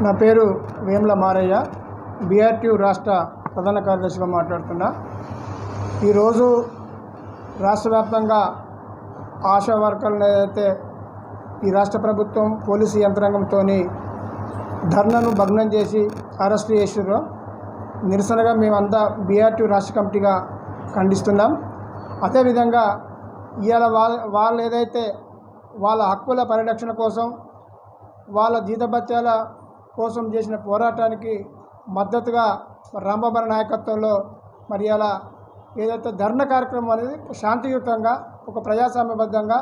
నా పేరు వేముల మారయ్య, బీఆర్టీ రాష్ట్ర ప్రధాన కార్యదర్శిగా మాట్లాడుతున్నా. ఈరోజు రాష్ట్ర వ్యాప్తంగా ఆశా వర్కర్లు ఏదైతే ఈ రాష్ట్ర ప్రభుత్వం పోలీసు యంత్రాంగంతో ధర్నాను భగ్నం చేసి అరెస్ట్ చేసారో నిరసనగా మేమంతా బీఆర్టీ రాష్ట్ర కమిటీగా ఖండిస్తున్నాం. అదేవిధంగా ఇవాళ వాళ్ళు ఏదైతే వాళ్ళ హక్కుల పరిరక్షణ కోసం, వాళ్ళ జీతభత్యాల కోసం చేసిన పోరాటానికి మద్దతుగా రాంబాబు నాయకత్వంలో మరి అలా ఏదైతే ధర్నా కార్యక్రమం అనేది శాంతియుతంగా ఒక ప్రజాస్వామ్యబద్ధంగా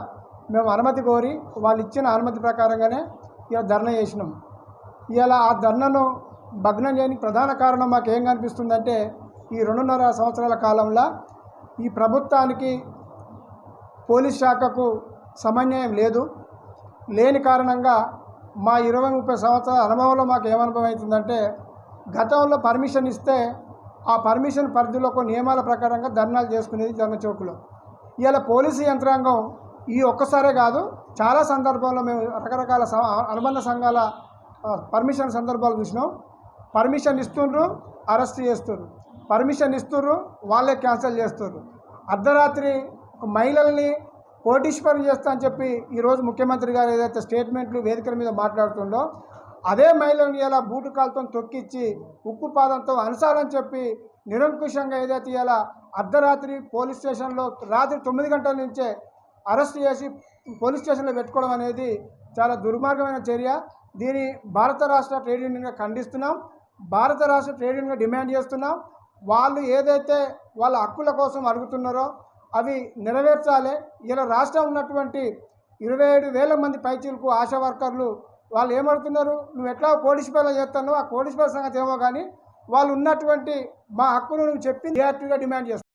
మేము అనుమతి కోరి వాళ్ళు ఇచ్చిన అనుమతి ప్రకారంగానే ఇలా ధర్నా చేసినాం. ఇలా ఆ ధర్నాను భగ్నం చేయడానికి ప్రధాన కారణం మాకు ఏం కనిపిస్తుందంటే, ఈ 2.5 సంవత్సరాల కాలంలో ఈ ప్రభుత్వానికి పోలీస్ శాఖకు సమన్వయం లేని కారణంగా మా 20-30 సంవత్సరాల అనుభవంలో మాకు ఏమనుభవం అవుతుందంటే, గతంలో పర్మిషన్ ఇస్తే ఆ పర్మిషన్ పరిధిలో కొన్ని నియమాల ప్రకారంగా ధర్నాలు చేసుకునేది ధర్మ చౌక్లో. ఇవాళ పోలీసు యంత్రాంగం ఈ ఒక్కసారే కాదు, చాలా సందర్భాల్లో మేము రకరకాల అనుబంధ సంఘాల పర్మిషన్ సందర్భాలు చూసినాం. పర్మిషన్ ఇస్తుండ్రు, అరెస్ట్ చేస్తుర్రు, పర్మిషన్ ఇస్తుర్రు, వాళ్ళే క్యాన్సిల్ చేస్తుర్రు. అర్ధరాత్రి మహిళల్ని కోటీశ్వరం చేస్తా అని చెప్పి ఈరోజు ముఖ్యమంత్రి గారు ఏదైతే స్టేట్మెంట్లు వేదికల మీద మాట్లాడుతుండో, అదే మహిళలను ఇలా బూటు కాలుతో తొక్కిచ్చి ఉక్కు పాదంతో అనుసారని చెప్పి నిరంకుశంగా ఏదైతే ఇలా అర్ధరాత్రి పోలీస్ స్టేషన్లో రాత్రి 9 గంటల నుంచే అరెస్ట్ చేసి పోలీస్ స్టేషన్లో పెట్టుకోవడం అనేది చాలా దుర్మార్గమైన చర్య. దీన్ని భారత రాష్ట్ర ట్రేడ్ యూనియన్గా ఖండిస్తున్నాం. భారత రాష్ట్ర ట్రేడ్ యూనియన్గా డిమాండ్ చేస్తున్నాం. వాళ్ళు ఏదైతే వాళ్ళ హక్కుల కోసం అడుగుతున్నారో అవి నెరవేర్చాలి. ఇలా రాష్ట్రం ఉన్నటువంటి 27,000 మంది పైచీలకు ఆశా వర్కర్లు వాళ్ళు ఏమడుతున్నారు, నువ్వు ఎట్లా కోడిసిపేల చేస్తానో ఆ కోడిసిపేల సంగతి ఏమో కానీ వాళ్ళు ఉన్నటువంటి మా హక్కును నువ్వు చెప్పి రియాక్టివ్గా డిమాండ్ చేస్తాను.